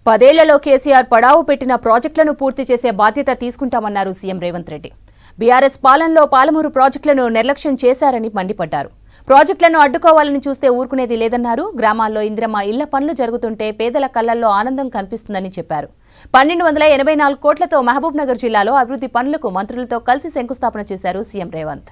10 ఏళ్లలో కేసీఆర్ పడావు పెట్టిన ప్రాజెక్టులను పూర్తి చేసే బాధ్యత తీసుకుంటామన్నారు సీఎం రేవంత్ రెడ్డి. బీఆర్ఎస్ పాలనలో పాలమూరు ప్రాజెక్టులను నిర్లక్ష్యం చేశారని మండిపడ్డారు. ప్రాజెక్టులను అడ్డుకోవాలని చూస్తే ఊరుకునేది లేదన్నారు. గ్రామాల్లో ఇందిరమ్మ ఇళ్ల పనులు జరుగుతుంటే పేదల కళ్లల్లో ఆనందం కనిపిస్తుందని చెప్పారు. 1284 కోట్లతో మహబూబ్ నగర్ జిల్లాలో అభివృద్ధి పనులకు మంత్రులతో కలిసి శంకుస్థాపన చేశారు సీఎం రేవంత్.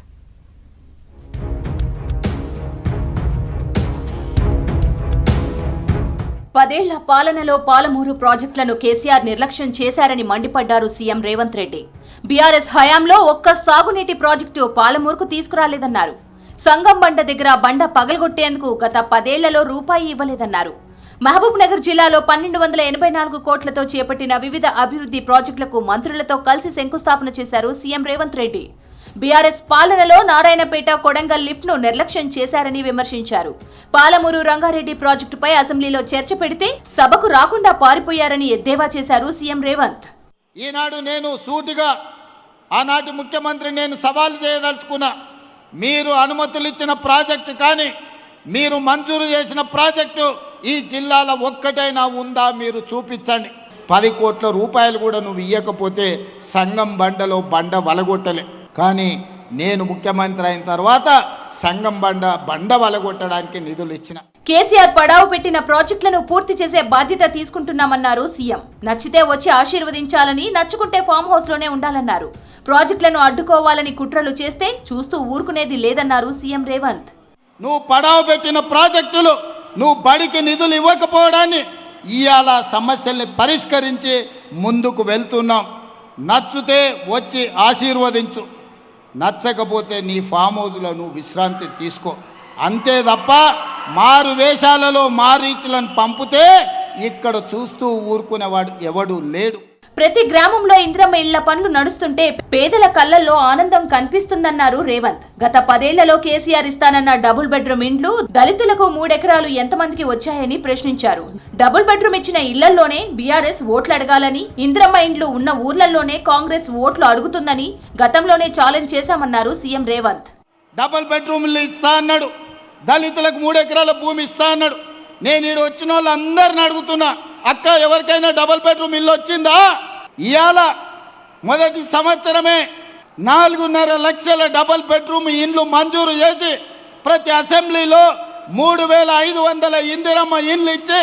10 ఏళ్ల పాలనలో పాలమూరు ప్రాజెక్టులను కేసీఆర్ నిర్లక్ష్యం చేశారని మండిపడ్డారు సీఎం రేవంత్ రెడ్డి. బీఆర్ఎస్ హయాంలో ఒక్క సాగునీటి ప్రాజెక్టు పాలమూరుకు తీసుకురాలేదన్నారు. సంగం బండ దగ్గర బండ పగలగొట్టేందుకు గత 10 ఏళ్లలో రూపాయి ఇవ్వలేదన్నారు. మహబూబ్ నగర్ జిల్లాలో 1284 కోట్లతో చేపట్టిన వివిధ అభివృద్ధి ప్రాజెక్టులకు మంత్రులతో కలిసి శంకుస్థాపన చేశారు సీఎం రేవంత్ రెడ్డి. బీఆర్ఎస్ పాలనలో నారాయణపేట కొడంగల్ లిఫ్ట్ ను నిర్లక్ష్యం చేశారని విమర్శించారు. పాలమూరు రంగారెడ్డి ప్రాజెక్టుపై అసెంబ్లీలో చర్చ పెడితే సభకు రాకుండా పారిపోయారని ఎద్దేవా చేశారు సీఎం రేవంత్. ఈనాడు నేను సూటిగా ఆనాటి ముఖ్యమంత్రి నేను సవాల్ చేయదలుచుకున్నా, మీరు అనుమతులు ఇచ్చిన ప్రాజెక్టు కానీ మీరు మంజూరు చేసిన ప్రాజెక్టు ఈ జిల్లాలో ఒక్కటైనా ఉందా మీరు చూపించండి. 10 కోట్ల రూపాయలు కూడా నువ్వు ఇయ్యకపోతే సంగం బండలో బండ వలగొట్టలే. కానీ నేను ముఖ్యమంత్రి అయిన తర్వాత సంగం బండ వలగొట్టడానికి నిధులు ఇచ్చిన. కేసీఆర్ పడావు పెట్టిన ప్రాజెక్టులను పూర్తి చేసే బాధ్యత తీసుకుంటున్నామన్నారు సీఎం. నచ్చితే వచ్చి ఆశీర్వదించాలని, నచ్చుకుంటే ఫామ్ హౌస్ లోనే ఉండాలన్నారు. ప్రాజెక్టులను అడ్డుకోవాలని కుట్రలు చేస్తే చూస్తూ ఊరుకునేది లేదన్నారు సీఎం రేవంత్. నువ్వు పడావు పెట్టిన ప్రాజెక్టులు నువ్వు బడికి నిధులు ఇవ్వకపోవడాన్ని ఇవాళ సమస్యల్ని పరిష్కరించి ముందుకు వెళ్తున్నాం. నచ్చితే వచ్చి ఆశీర్వదించు, నచ్చకపోతే నీ ఫామ్ హౌస్లో నువ్వు విశ్రాంతి తీసుకో. అంతే తప్ప మారు వేషాలలో మారీచులను పంపితే ఇక్కడ చూస్తూ ఊరుకునేవాడు ఎవడు లేడు. ప్రతి గ్రామంలో ఇందిరమ్మ ఇళ్ల పనులు నడుస్తుంటే పేదల కళ్లల్లో ఆనందం కనిపిస్తుందన్నారు రేవంత్. గత 10 ఏళ్లలో కేసీఆర్ ఇస్తానన్న డబుల్ బెడ్రూమ్ ఇండ్లు దళితులకు 3 ఎకరాలు ఎంతమందికి వచ్చాయని ప్రశ్నించారు. డబుల్ బెడ్రూమ్ ఇచ్చిన ఇళ్లలోనే బీఆర్ఎస్ ఓట్లు అడగాలని, ఇందిరమ్మ ఇండ్లు ఉన్న ఊర్లలోనే కాంగ్రెస్ ఓట్లు అడుగుతుందని గతంలోనే ఛాలెంజ్ చేశామన్నారు సీఎం రేవంత్. డబుల్ బెడ్రూమ్లు ఇస్తా అన్నాడు, దళితులకు 3 ఎకరాల భూమి ఇస్తా అన్నాడు. నేను ఈడ వచ్చిన వాళ్ళందరిని అడుగుతున్నా, అక్క ఎవరికైనా డబుల్ బెడ్రూమ్ ఇల్లు వచ్చిందా? ఇవాళ మొదటి సంవత్సరమే 4.5 లక్షల డబుల్ బెడ్రూమ్ ఇండ్లు మంజూరు చేసి ప్రతి అసెంబ్లీలో 3500 ఇందిరమ్మ ఇండ్లు ఇచ్చి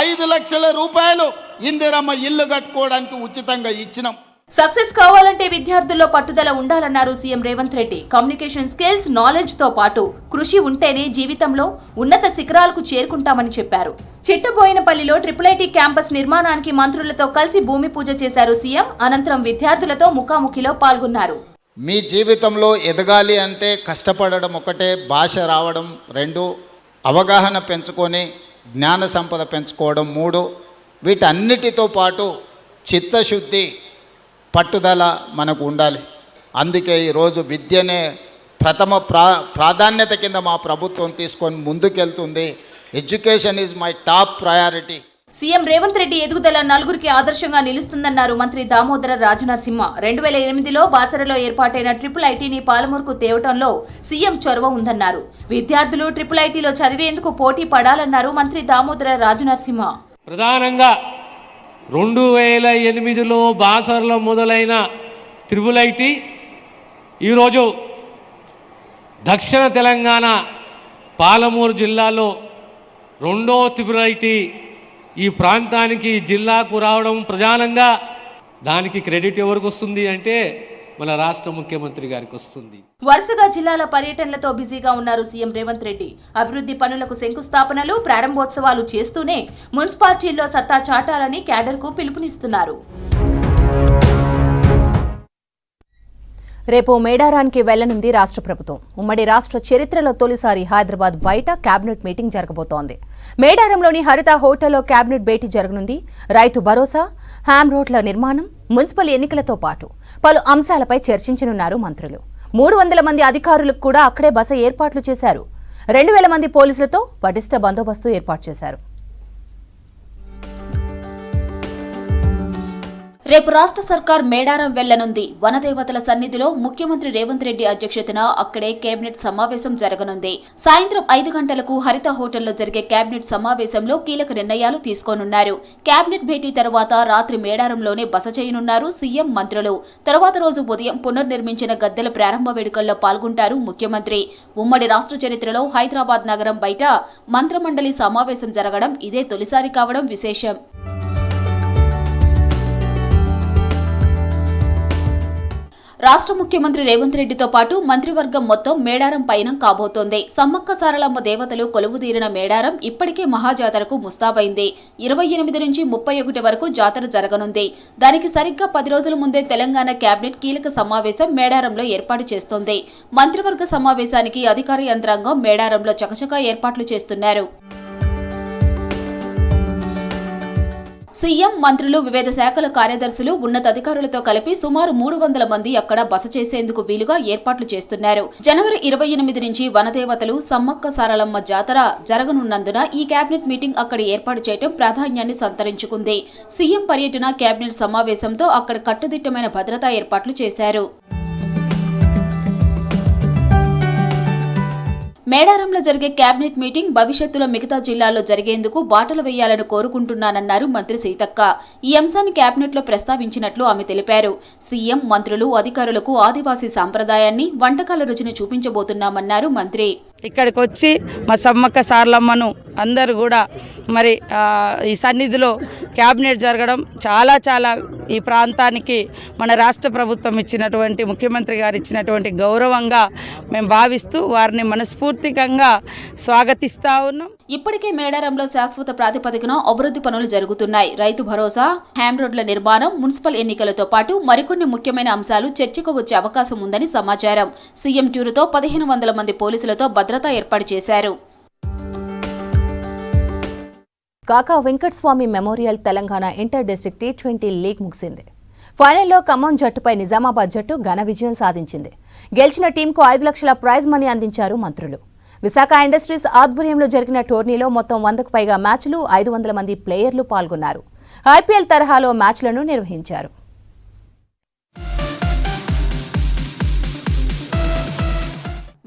5 లక్షల రూపాయలు ఇందిరమ్మ ఇల్లు కట్టుకోవడానికి ఉచితంగా ఇచ్చినాం. సక్సెస్ కావాలంటే విద్యార్థుల్లో పట్టుదల ఉండాలన్నారు CM Revanth Reddy. Communication skills, knowledge తో పాటు కృషి ఉంటేనే జీవితంలో ఉన్నత శిఖరాలకు చేరుకుంటామని చెప్పారు. చిట్టబోయినపల్లిలో IIIT క్యాంపస్ నిర్మాణానికి మంత్రులతో కలిసి భూమి పూజ చేశారు సీఎం. అనంతరం విద్యార్థులతో ముఖాముఖిలో పాల్గొన్నారు. మీ జీవితంలో ఎదగాలి అంటే కష్టపడడం ఒకటే, భాష రావడం 2, అవగాహన పెంచుకొని జ్ఞాన సంపద పెంచుకోవడం 3, వీటన్నిటితో పాటు చిత్తశుద్ధి, పట్టుదల మనకు ఉండాలి. అందుకే ఈరోజు విద్యనే ప్రథమ ప్రాధాన్యత కింద మా ప్రభుత్వం తీసుకొని ముందుకెళ్తుంది. Education is my top priority. CM Revanth Reddy ఎదుగుదల నలుగురికి ఆదర్శంగా నిలుస్తుందన్నారు మంత్రి దామోదర రాజనరసింహ. 2008లో బాసరలో ఏర్పాటైన IIITని పాలమూరుకు తేవటంలో సీఎం చొరవ ఉందన్నారు. విద్యార్థులు IIITలో చదివేందుకు పోటీ పడాలన్నారు మంత్రి దామోదర రాజనరసింహ. ప్రధానంగా 2008లో బాసరలో మొదలైన IIIT ఈరోజు దక్షిణ తెలంగాణ పాలమూరు జిల్లాలో 2వ IIIT ఈ ప్రాంతానికి జిల్లాకు రావడం ప్రధానంగా దానికి క్రెడిట్ ఎవరికి వస్తుంది అంటే మన రాష్ట్ర ముఖ్యమంత్రి గారికి వస్తుంది. వరుసగా జిల్లాల పర్యటనలతో బిజీగా ఉన్నారు సీఎం రేవంత్ రెడ్డి. అభివృద్ధి పనులకు శంకుస్థాపనలు, ప్రారంభోత్సవాలు చేస్తూనే మున్సిపాలిటీల్లో సత్తా చాటాలని క్యాడర్కు పిలుపునిస్తున్నారు. రేపు మేడారానికి వెళ్లనుంది రాష్ట్ర ప్రభుత్వం. ఉమ్మడి రాష్ట్ర చరిత్రలో తొలిసారి హైదరాబాద్ బయట కేబినెట్ మీటింగ్ జరగబోతోంది. మేడారంలోని హరిత హోటల్లో కేబినెట్ భేటీ జరగనుంది. రైతు భరోసా, హ్యామ్ రోడ్ల నిర్మాణం, మున్సిపల్ ఎన్నికలతో పాటు పలు అంశాలపై చర్చించనున్నారు మంత్రులు. 300 మంది అధికారులకు కూడా అక్కడే బస ఏర్పాట్లు చేశారు. 2000 మంది పోలీసులతో పటిష్ట బందోబస్తు ఏర్పాటు చేశారు. రేపు రాష్ట్ర సర్కార్ మేడారం వెళ్లనుంది. వనదేవతల సన్నిధిలో ముఖ్యమంత్రి రేవంత్ రెడ్డి అధ్యక్షతన అక్కడే కేబినెట్ సమావేశం జరగనుంది. సాయంత్రం 5 గంటలకు హరిత హోటల్లో జరిగే కేబినెట్ సమావేశంలో కీలక నిర్ణయాలు తీసుకోనున్నారు. కేబినెట్ భేటీ తర్వాత రాత్రి మేడారంలోనే బస చేయనున్నారు సీఎం, మంత్రులు. తర్వాత రోజు ఉదయం పునర్నిర్మించిన గద్దెల ప్రారంభ వేడుకల్లో పాల్గొంటారు ముఖ్యమంత్రి. ఉమ్మడి రాష్ట్ర చరిత్రలో హైదరాబాద్ నగరం బయట మంత్రిమండలి సమావేశం జరగడం ఇదే తొలిసారి కావడం విశేషం. రాష్ట్ర ముఖ్యమంత్రి రేవంత్ రెడ్డితో పాటు మంత్రివర్గం మొత్తం మేడారం పయనం కాబోతోంది. సమ్మక్క సారలమ్మ దేవతలు కొలువుదీరిన మేడారం ఇప్పటికే మహాజాతరకు ముస్తాబైంది. 28 నుంచి 31 వరకు జాతర జరగనుంది. దానికి సరిగ్గా 10 రోజుల ముందే తెలంగాణ కేబినెట్ కీలక సమావేశం మేడారంలో ఏర్పాటు చేస్తోంది. మంత్రివర్గ సమావేశానికి అధికార యంత్రాంగం మేడారంలో చకచకా ఏర్పాట్లు చేస్తున్నారు. సీఎం, మంత్రులు, వివిధ శాఖల కార్యదర్శులు, ఉన్నతాధికారులతో కలిపి సుమారు 300 మంది అక్కడ బస చేసేందుకు వీలుగా ఏర్పాట్లు చేస్తున్నారు. జనవరి 28 నుంచి వనదేవతలు సమ్మక్క సారలమ్మ జాతర జరగనున్నందున ఈ కేబినెట్ మీటింగ్ అక్కడ ఏర్పాటు చేయడం ప్రాధాన్యాన్ని సంతరించుకుంది. సీఎం పర్యటన, కేబినెట్ సమావేశంతో అక్కడ కట్టుదిట్టమైన భద్రతా ఏర్పాట్లు చేశారు. మేడారంలో జరిగే కేబినెట్ మీటింగ్ భవిష్యత్తులో మిగతా జిల్లాల్లో జరిగేందుకు బాటలు వేయాలని కోరుకుంటున్నానన్నారు మంత్రి సీతక్క. ఈ అంశాన్ని కేబినెట్లో ప్రస్తావించినట్లు ఆమె తెలిపారు. సీఎం, మంత్రులు, అధికారులకు ఆదివాసీ సాంప్రదాయాన్ని, వంటకాల రుచిని చూపించబోతున్నామన్నారు మంత్రి. ఇక్కడికి వచ్చి మా సమ్మక్క సారలమ్మను అందరూ కూడా మరి ఈ సన్నిధిలో క్యాబినెట్ జరగడం చాలా ఈ ప్రాంతానికి మన రాష్ట్ర ప్రభుత్వం ఇచ్చినటువంటి, ముఖ్యమంత్రి గారు ఇచ్చినటువంటి గౌరవంగా మేము భావిస్తూ వారిని మనస్ఫూర్తికంగా స్వాగతిస్తా ఉన్నాం. ఇప్పటికే మేడారంలో శాశ్వత ప్రాతిపదికన అభివృద్ధి పనులు జరుగుతున్నాయి. రైతు భరోసా, హ్యామ్ రోడ్ల నిర్మాణం, మున్సిపల్ ఎన్నికలతో పాటు మరికొన్ని ముఖ్యమైన అంశాలు చర్చకు వచ్చే అవకాశం ఉందని సమాచారం. సీఎం టూరుతో 1500 మంది పోలీసులతో భద్రత ఏర్పాటు చేశారు. కాకా Venkataswamy memorial Telangana inter district T20 league ముగిసింది. ఫైనల్లో ఖమ్మం జట్టుపై నిజామాబాద్ జట్టు ఘన విజయం సాధించింది. గెలిచిన టీంకు 5 లక్షల ప్రైజ్ మనీ అందించారు మంత్రులు. విశాఖ ఇండస్ట్రీస్ ఆధ్వర్యంలో జరిగిన టోర్నీలో మొత్తం 100కు పైగా మ్యాచ్లు, 500 మంది ప్లేయర్లు పాల్గొన్నారు. ఐపీఎల్ తరహాలో మ్యాచ్లను నిర్వహించారు.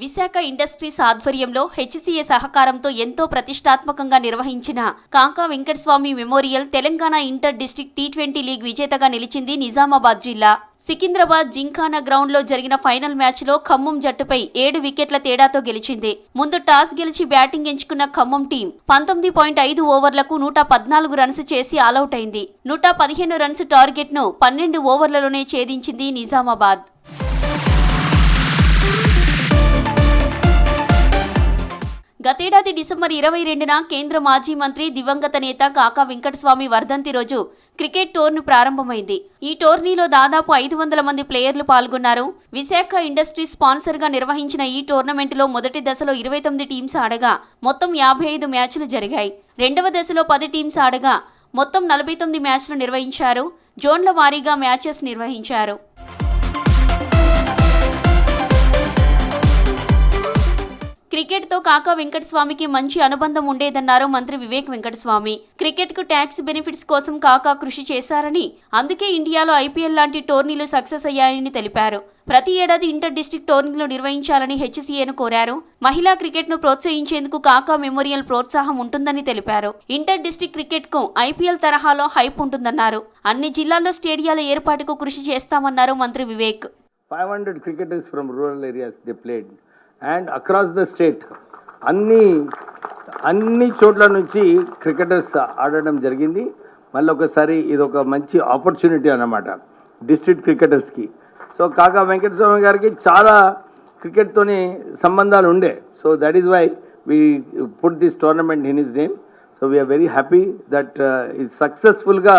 విశాఖ ఇండస్ట్రీస్ ఆధ్వర్యంలో హెచ్సీఏ సహకారంతో ఎంతో ప్రతిష్టాత్మకంగా నిర్వహించిన కాకా Venkataswamy memorial Telangana inter district T20 league విజేతగా నిలిచింది నిజామాబాద్ జిల్లా. సికింద్రాబాద్ జింఖానా గ్రౌండ్ లో జరిగిన ఫైనల్ మ్యాచ్ లో ఖమ్మం జట్టుపై 7 వికెట్ల తేడాతో గెలిచింది. ముందు టాస్ గెలిచి బ్యాటింగ్ ఎంచుకున్న ఖమ్మం టీం 19.5 ఓవర్లకు 114 రన్స్ చేసి ఆలౌట్ అయింది. 115 రన్స్ టార్గెట్ ను 12 ఓవర్లలోనే ఛేదించింది నిజామాబాద్. గతేడాది డిసెంబర్ 22న కేంద్ర మాజీ మంత్రి, దివంగత నేత కాకా వెంకటస్వామి వర్ధంతి రోజు క్రికెట్ టోర్నీ ప్రారంభమైంది. ఈ టోర్నీలో దాదాపు 500 మంది ప్లేయర్లు పాల్గొన్నారు. విశాఖ ఇండస్ట్రీస్ స్పాన్సర్ గా నిర్వహించిన ఈ టోర్నమెంట్లో మొదటి దశలో 29 టీమ్స్ ఆడగా మొత్తం 55 మ్యాచ్లు జరిగాయి. రెండవ దశలో 10 టీమ్స్ ఆడగా మొత్తం 49 మ్యాచ్లు నిర్వహించారు. జోన్ల వారీగా మ్యాచెస్ నిర్వహించారు. క్రికెట్తో కాకా వెంకటస్వామికి మంచి అనుబంధం ఉండేదన్నారు మంత్రి వివేక్ వెంకటస్వామి. క్రికెట్కు ట్యాక్స్ బెనిఫిట్స్ కోసం కాకా కృషి చేశారని, అందుకే ఇండియాలో ఐపీఎల్ లాంటి టోర్నీలు సక్సెస్ అయ్యాయని తెలిపారు. ప్రతి ఏడాది ఇంటర్ డిస్ట్రిక్ట్ టోర్నీలు నిర్వహించాలని హెచ్సీఏను కోరారు. మహిళా క్రికెట్ను ప్రోత్సహించేందుకు కాకా మెమోరియల్ ప్రోత్సాహం ఉంటుందని తెలిపారు. ఇంటర్ డిస్ట్రిక్ట్ క్రికెట్కు ఐపీఎల్ తరహాలో హైప్ ఉంటుందన్నారు. అన్ని జిల్లాల్లో స్టేడియాల ఏర్పాటుకు కృషి చేస్తామన్నారు మంత్రి Vivek. 500 cricketers from rural areas they played. And across the state అన్ని చోట్ల నుంచి క్రికెటర్స్ ఆడడం జరిగింది. మళ్ళీ ఒకసారి ఇది ఒక మంచి ఆపర్చునిటీ అన్నమాట డిస్ట్రిక్ట్ క్రికెటర్స్కి. సో కాకా వెంకటస్వామి గారికి చాలా క్రికెట్తోనే సంబంధాలు ఉండే. So that is why we put this tournament in his name. So we are very happy that సక్సెస్ఫుల్గా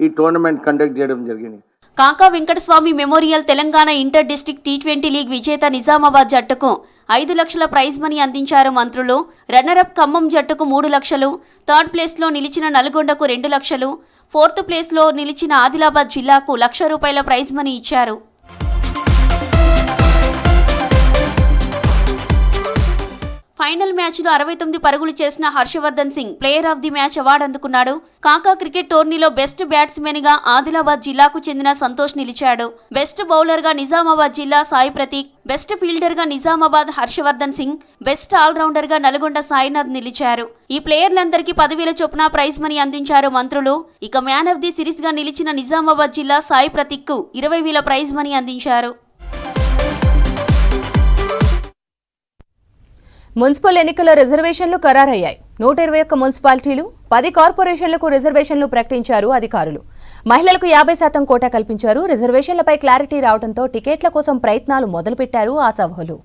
ఈ టోర్నమెంట్ కండక్ట్ చేయడం జరిగింది. Kaka Venkataswamy memorial Telangana inter district T20 league విజేత నిజామాబాద్ జట్టుకు 5 లక్షల ప్రైజ్ మనీ అందించారు మంత్రులు. రన్నరప్ ఖమ్మం జట్టుకు 3 లక్షలు, థర్డ్ ప్లేస్లో నిలిచిన నల్గొండకు 2 లక్షలు, ఫోర్త్ ప్లేస్లో నిలిచిన ఆదిలాబాద్ జిల్లాకు ₹1,00,000 ప్రైజ్ మనీ ఇచ్చారు. ఫైనల్ మ్యాచ్లో 69 పరుగులు చేసిన Harshavardhan Singh player of the match award అందుకున్నాడు. కాకా క్రికెట్ టోర్నీలో బెస్ట్ బ్యాట్స్మెన్ గా ఆదిలాబాద్ జిల్లాకు చెందిన సంతోష్ నిలిచాడు. బెస్ట్ బౌలర్ గా నిజామాబాద్ జిల్లా సాయి ప్రతీక్, బెస్ట్ ఫీల్డర్ గా నిజామాబాద్ హర్షవర్ధన్ సింగ్, బెస్ట్ ఆల్రౌండర్ గా నల్గొండ సాయినాథ్ నిలిచారు. ఈ ప్లేయర్లందరికీ 10,000 చొప్పున ప్రైజ్ మనీ అందించారు మంత్రులు. ఇక మ్యాన్ ఆఫ్ ది సిరీస్ గా నిలిచిన నిజామాబాద్ జిల్లా సాయి ప్రతీక్ కు 20,000 ప్రైజ్ మనీ అందించారు. మున్సిపల్ ఎన్నికల రిజర్వేషన్లు ఖరారయ్యాయి. 121 మున్సిపాలిటీలు, 10 కార్పొరేషన్లకు రిజర్వేషన్లు ప్రకటించారు అధికారులు. మహిళలకు 50% కోటా కల్పించారు. రిజర్వేషన్లపై క్లారిటీ రావడంతో టికెట్ల కోసం ప్రయత్నాలు మొదలుపెట్టారు ఆశావహులు.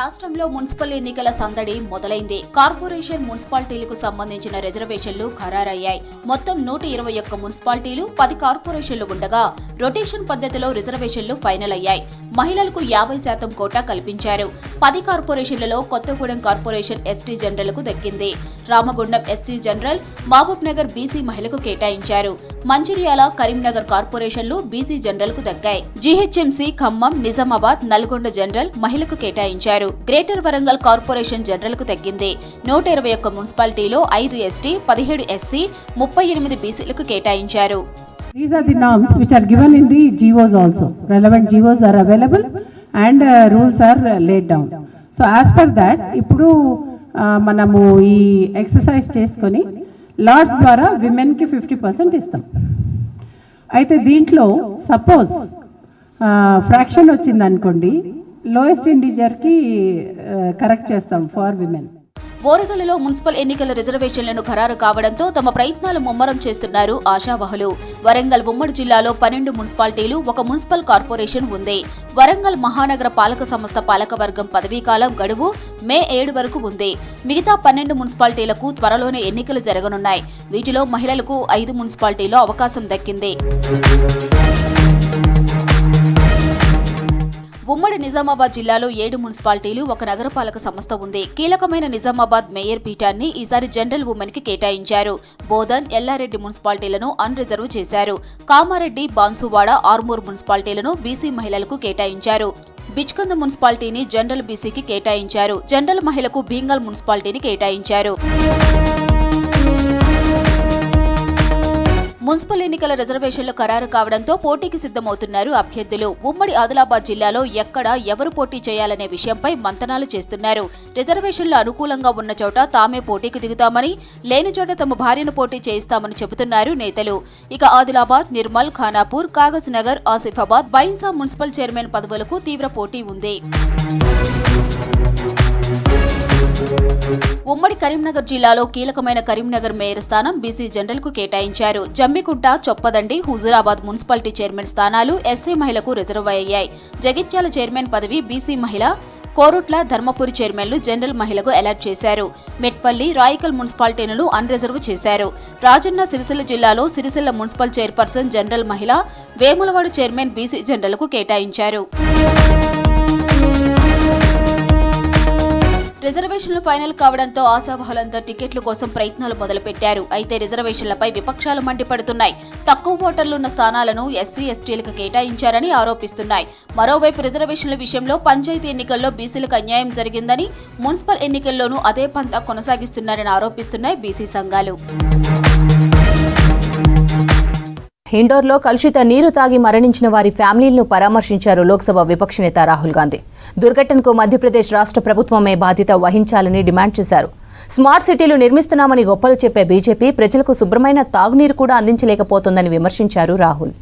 రాష్ట్రంలో మున్సిపల్ ఎన్నికల సందడి మొదలైంది. కార్పొరేషన్ మున్సిపాలిటీలకు సంబంధించిన రిజర్వేషన్లు ఖరారయ్యాయి. మొత్తం 121 మున్సిపాలిటీలు, 10 కార్పొరేషన్లు ఉండగా రొటేషన్ పద్ధతిలో రిజర్వేషన్లు ఫైనల్ అయ్యాయి. మహిళలకు 50% కోటా కల్పించారు. 10 కార్పొరేషన్లలో కొత్తగూడెం కార్పొరేషన్ ఎస్టీ జనరల్కు దక్కింది. Ramagundam SC general, Mahabubnagar BC మహిళకు కేటాయించారు. మంచిర్యాల, కరీంనగర్ కార్పొరేషన్లు బీసీ జనరల్కు దక్కాయి. జీహెచ్ఎంసీ ఖమ్మం, నిజామాబాద్, నల్గొండ జనరల్ మహిళకు కేటాయించారు. గ్రేటర్ వరంగల్ కార్పొరేషన్ జనరల్ కు తగ్గింది. 121 మున్సిపాలిటీలో 5 ఎస్టీ, 17 ఎస్సీ, 38 బీసీలకు కేటాయించారు. These are the norms which are given in the GOs also. Relevant GOs are available and rules are laid down. So as per that, ఇప్పుడు మనము ఈ ఎక్సర్సైజ్ చేసుకొని లాట్స్ ద్వారా విమెన్కి 50% ఇస్తాం. అయితే దీంట్లో సపోజ్ ఫ్రాక్షన్ వచ్చింది అనుకోండి, లోయెస్ట్ ఇండిజర్కి కరెక్ట్ చేస్తాం ఫర్ విమెన్. ఓరగల్లులో మున్సిపల్ ఎన్నికల రిజర్వేషన్లను ఖరారు కావడంతో తమ ప్రయత్నాలు ముమ్మరం చేస్తున్నారు ఆశావహులు. వరంగల్ ఉమ్మడి జిల్లాలో 12 మున్సిపాలిటీలు, 1 మున్సిపల్ కార్పొరేషన్ ఉంది. వరంగల్ మహానగర పాలక సంస్థ పాలకవర్గం పదవీకాలం గడువు మే 7 వరకు ఉంది. మిగతా 12 మున్సిపాలిటీలకు త్వరలోనే ఎన్నికలు జరగనున్నాయి. వీటిలో మహిళలకు 5 మున్సిపాలిటీలో అవకాశం దక్కింది. ఉమ్మడి నిజామాబాద్ జిల్లాలో 7 మున్సిపాలిటీలు, 1 నగరపాలక సంస్థ ఉంది. కీలకమైన నిజామాబాద్ మేయర్ పీఠాన్ని ఈసారి జనరల్ ఉమెన్ కి కేటాయించారు. బోధన్, ఎల్లారెడ్డి మున్సిపాలిటీలను అన్రిజర్వ్ చేశారు. కామారెడ్డి, బాన్సువాడ, ఆర్మూర్ మున్సిపాలిటీలను బీసీ మహిళలకు కేటాయించారు. బిచ్కంద మున్సిపాలిటీని జనరల్ బీసీకి కేటాయించారు. జనరల్ మహిళకు భీంగల్ మున్సిపాలిటీని కేటాయించారు. మున్సిపల్ ఎన్నికల రిజర్వేషన్లు ఖరారు కావడంతో పోటీకి సిద్ధమవుతున్నారు అభ్యర్థులు. ఉమ్మడి ఆదిలాబాద్ జిల్లాలో ఎక్కడ ఎవరు పోటీ చేయాలనే విషయంపై మంతనాలు చేస్తున్నారు. రిజర్వేషన్లు అనుకూలంగా ఉన్న చోట తామే పోటీకి దిగుతామని, లేని చోట తమ భార్యను పోటీ చేయిస్తామని చెబుతున్నారు నేతలు. ఇక ఆదిలాబాద్, నిర్మల్, ఖానాపూర్, కాగజ్ నగర్, ఆసిఫాబాద్, బైన్సా మున్సిపల్ చైర్మన్ పదవులకు తీవ్ర పోటీ ఉంది. ఉమ్మడి కరీంనగర్ జిల్లాలో కీలకమైన కరీంనగర్ మేయర్ స్థానం బీసీ జనరల్ కు కేటాయించారు. జమ్మికుంట, చొప్పదండి, హుజూరాబాద్ మున్సిపాలిటీ చైర్మన్ స్థానాలు ఎస్సీ మహిళకు రిజర్వ్ అయ్యాయి. జగిత్యాల చైర్మన్ పదవి బీసీ మహిళ, కోరుట్ల, ధర్మపురి చైర్మన్లు జనరల్ మహిళకు అలాట్ చేశారు. మెట్పల్లి, రాయికల్ మున్సిపాలిటీలను అన్రిజర్వ్ చేశారు. రాజన్న సిరిసిల్ల జిల్లాలో సిరిసిల్ల మున్సిపల్ చైర్పర్సన్ జనరల్ మహిళ, వేములవాడ చైర్మన్ బీసీ జనరల్ కు కేటాయించారు. రిజర్వేషన్లు ఫైనల్ కావడంతో ఆశావహులంతా టికెట్ల కోసం ప్రయత్నాలు మొదలుపెట్టారు. అయితే రిజర్వేషన్లపై విపక్షాలు మండిపడుతున్నాయి. తక్కువ ఓటర్లున్న స్థానాలను ఎస్సీ, ఎస్టీలకు కేటాయించారని ఆరోపిస్తున్నాయి. మరోవైపు రిజర్వేషన్ల విషయంలో పంచాయతీ ఎన్నికల్లో బీసీలకు అన్యాయం జరిగిందని, మున్సిపల్ ఎన్నికల్లోనూ అదే పంతా కొనసాగిస్తున్నారని ఆరోపిస్తున్నాయి బీసీ సంఘాలు. ఇండోర్లో కలుషిత నీరు తాగి మరణించిన వారి ఫ్యామిలీలను పరామర్శించారు లోక్సభ విపక్ష నేత రాహుల్ గాంధీ. దుర్ఘటనకు మధ్యప్రదేశ్ రాష్ట్ర ప్రభుత్వమే బాధ్యత వహించాలని డిమాండ్ చేశారు. స్మార్ట్ సిటీలు నిర్మిస్తున్నామని గొప్పలు చెప్పే బీజేపీ ప్రజలకు శుభ్రమైన తాగునీరు కూడా అందించలేకపోతోందని విమర్శించారు రాహుల్.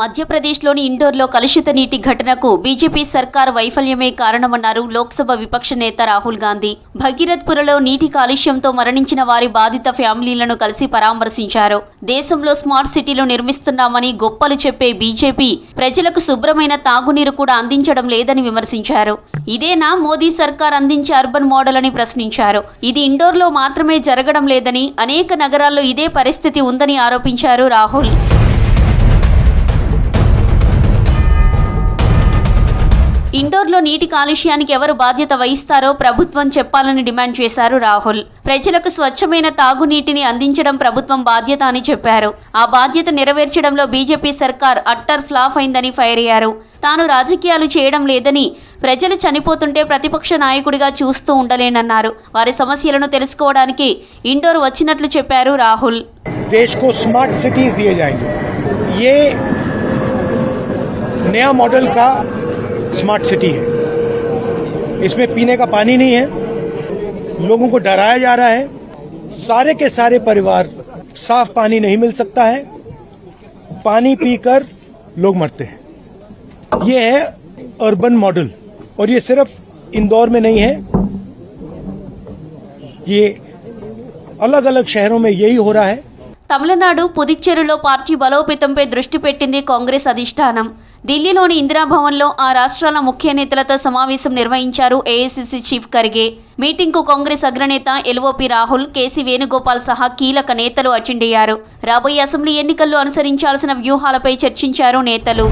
మధ్యప్రదేశ్లోని ఇండోర్లో కలుషిత నీటి ఘటనకు బీజేపీ సర్కార్ వైఫల్యమే కారణమన్నారు లోక్సభ విపక్ష నేత రాహుల్ గాంధీ. భగీరథ్పురలో నీటి కాలుష్యంతో మరణించిన వారి బాధిత ఫ్యామిలీలను కలిసి పరామర్శించారు. దేశంలో స్మార్ట్ సిటీలు నిర్మిస్తున్నామని గొప్పలు చెప్పే బీజేపీ ప్రజలకు శుభ్రమైన తాగునీరు కూడా అందించడం లేదని విమర్శించారు. ఇదేనా మోదీ సర్కార్ అందించే అర్బన్ మోడల్ అని ప్రశ్నించారు. ఇది ఇండోర్లో మాత్రమే జరగడం లేదని, అనేక నగరాల్లో ఇదే పరిస్థితి ఉందని ఆరోపించారు రాహుల్. ఇండోర్లో నీటి కాలుష్యానికి ఎవరు బాధ్యత వహిస్తారో ప్రభుత్వం చెప్పాలని డిమాండ్ చేశారు రాహుల్. ప్రజలకు స్వచ్ఛమైన తాగునీటిని అందించడం ప్రభుత్వం బాధ్యత అని చెప్పారు. ఆ బాధ్యత నెరవేర్చడంలో బీజేపీ సర్కార్ అట్టర్ ఫ్లాప్ అయిందని ఫైర్ అయ్యారు. తాను రాజకీయాలు చేయడం లేదని, ప్రజలు చనిపోతుంటే ప్రతిపక్ష నాయకుడిగా చూస్తూ ఉండలేనన్నారు. వారి సమస్యలను తెలుసుకోవడానికి ఇండోర్ వచ్చినట్లు చెప్పారు రాహుల్. देश को स्मार्ट सिटीज दिए जाएंगे. ये नया मॉडल का स्मार्ट सिटी है. इसमें पीने का पानी नहीं है, लोगों को डराया जा रहा है. सारे के सारे परिवार साफ पानी नहीं मिल सकता है, पानी पीकर लोग मरते हैं. ये है अर्बन मॉडल और ये सिर्फ इंदौर में नहीं है, ये अलग अलग शहरों में यही हो रहा है. తమిళనాడు, పుదుచ్చేరిలో పార్టీ బలోపేతంపై దృష్టి పెట్టింది కాంగ్రెస్ అధిష్టానం. ఢిల్లీలోని ఇందిరాభవన్లో ఆ రాష్ట్రాల ముఖ్య నేతలతో సమావేశం నిర్వహించారు ఏఐసీసీ చీఫ్ ఖర్గే. మీటింగ్కు కాంగ్రెస్ అగ్రనేత ఎల్ఓపి రాహుల్, కేసీ వేణుగోపాల్ సహా కీలక నేతలు అటెండ్ అయ్యారు. రాబోయే అసెంబ్లీ ఎన్నికల్లో అనుసరించాల్సిన వ్యూహాలపై చర్చించారు నేతలు.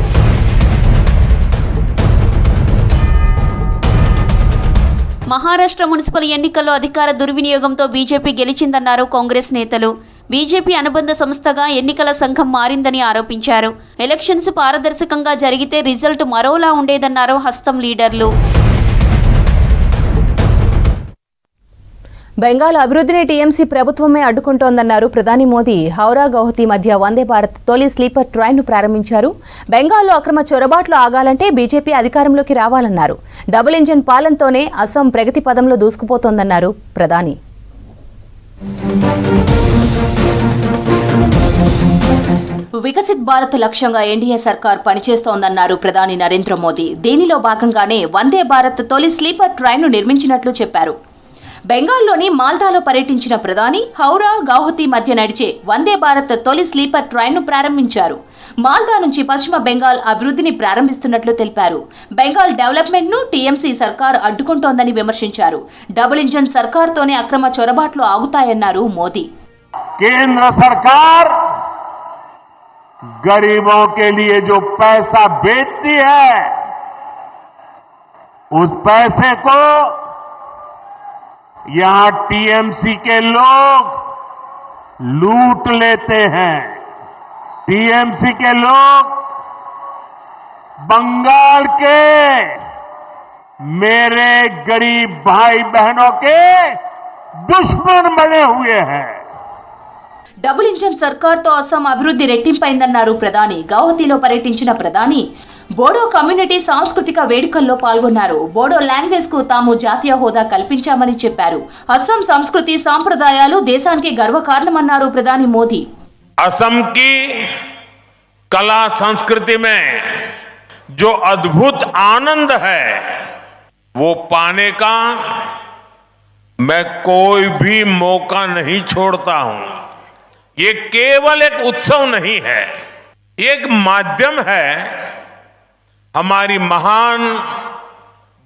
మహారాష్ట్ర మున్సిపల్ ఎన్నికల్లో అధికార దుర్వినియోగంతో బీజేపీ గెలిచిందన్నారు కాంగ్రెస్ నేతలు. బీజేపీ అనుబంధ సంస్థగా ఎన్నికల సంఘం మారిందని ఆరోపించారు. ఎలక్షన్స్ పారదర్శకంగా జరిగితే రిజల్ట్ మరోలా ఉండేదన్నారు హస్తం లీడర్లు. బెంగాల్ అభివృద్ధిని టీఎంసీ ప్రభుత్వమే అడ్డుకుంటోందన్నారు ప్రధాని మోదీ. హౌరా గౌహతి మధ్య వందే భారత్ తొలి స్లీపర్ ట్రైన్ను ప్రారంభించారు. బెంగాల్లో అక్రమ చొరబాట్లు ఆగాలంటే బీజేపీ అధికారంలోకి రావాలన్నారు. డబుల్ ఇంజన్ పాలనతోనే అస్సాం ప్రగతి పదంలో దూసుకుపోతోందన్నారు ప్రధాని. వికసిత్ భారత్ లక్ష్యంగా ఎన్డీఏ సర్కార్ పనిచేస్తోందన్నారు ప్రధాని నరేంద్ర మోదీ. దీనిలో భాగంగానే వందే భారత్ తొలి స్లీపర్ ట్రైన్ను నిర్మించినట్లు చెప్పారు. బెంగాల్లోని మాల్దాలో పర్యటించిన ప్రధాని హౌరా గౌహతి మధ్య నడిచే వందే భారత్ తొలి స్లీపర్ ట్రైన్ను ప్రారంభించారు. మాల్దా నుంచి పశ్చిమ బెంగాల్ అభివృద్ధిని ప్రారంభిస్తున్నట్లు తెలిపారు. బెంగాల్ డెవలప్మెంట్ను టీఎంసీ సర్కార్ అడ్డుకుంటోందని విమర్శించారు. డబుల్ ఇంజన్ సర్కార్తోనే అక్రమ చొరబాట్లు ఆగుతాయన్నారు మోదీ. केंद्र सरकार गरीबों के लिए जो पैसा भेजती है, उस पैसे को यहां टीएमसी के लोग लूट लेते हैं. टीएमसी के लोग बंगाल के मेरे गरीब भाई बहनों के दुश्मन बने हुए हैं. డబుల్ ఇంజన్ సర్కార్తో అస్సాం అభివృద్ధి రెట్టింపైందన్నారు ప్రధాని. గౌహతిలో పర్యటించిన ప్రధాని బోడో కమ్యూనిటీ సాంస్కృతిక వేడుకల్లో పాల్గొన్నారు. బోడో లాంగ్వేజ్ కు తాము జాతీయ హోదా కల్పించామని చెప్పారు. అస్సాం సంస్కృతి సాంప్రదాయాలు దేశానికి గర్వకారణమన్నారు ప్రధాని మోదీ. असम की कला संस्कृति में जो अद्भुत आनंद है, वो पाने का मैं कोई भी मौका नहीं छोड़ता हूं. ये केवल एक उत्सव नहीं है, एक माध्यम है हमारी महान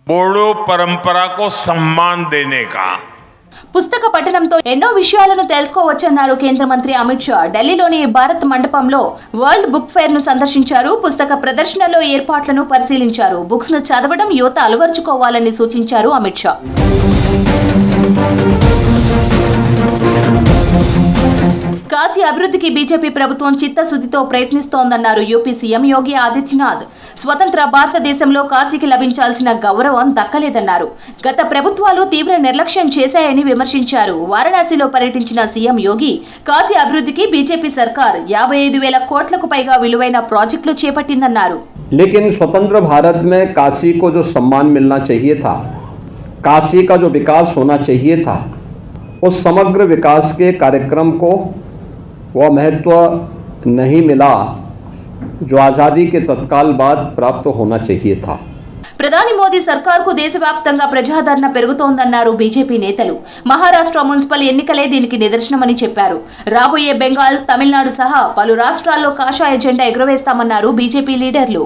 बोडो परंपरा को सम्मान देने का. పుస్తక పఠనంతో ఎన్నో విషయాలను తెలుసుకోవచ్చన్నారు కేంద్ర మంత్రి అమిత్ షా. ఢిల్లీలోని భారత్ మండపంలో వరల్డ్ బుక్ ఫెయిర్ ను సందర్శించారు. పుస్తక ప్రదర్శనలో ఏర్పాట్లను పరిశీలించారు. బుక్స్ ను చదవడం యువత అలవర్చుకోవాలని సూచించారు అమిత్ షా. కాశీ అభివృద్ధికి బీజేపీ ప్రభుత్వం చిత్తశుద్ధితో ప్రయత్నిస్తోందన్నారు యూపీ సీఎం యోగి ఆదిత్యనాథ్. స్వతంత్ర భారతదేశంలో కాశీకి లభించాల్సిన గౌరవం దక్కలేదన్నారు. గత ప్రభుత్వాలు తీవ్ర నిర్లక్ష్యం చేశాయని విమర్శించారు. వారణాసిలో పర్యటించిన సీఎం యోగి కాశీ అభివృద్ధికి బీజేపీ సర్కార్ 55,000 కోట్లకు పైగా విలువైన ప్రాజెక్టులు చేపట్టిందన్నారు. लेकिन स्वतंत्र भारत में काशी को जो सम्मान मिलना चाहिए था, काशी का जो विकास होना चाहिए था, उस समग्र विकास के कार्यक्रम को वह महत्व नहीं मिला जो आज़ादी के तत्काल बाद प्राप्त होना चाहिए था. ప్రధాని మోదీ సర్కార్కు దేశవ్యాప్తంగా ప్రజాదరణ పెరుగుతోందన్నారు బీజేపీ నేతలు. మహారాష్ట్ర మున్సిపల్ ఎన్నికలే దీనికి నిదర్శనమని చెప్పారు. రాబోయే బెంగాల్, తమిళనాడు సహా పలు రాష్ట్రాల్లో కాషాయ జెండా ఎగురవేస్తామన్నారు బీజేపీ లీడర్లు.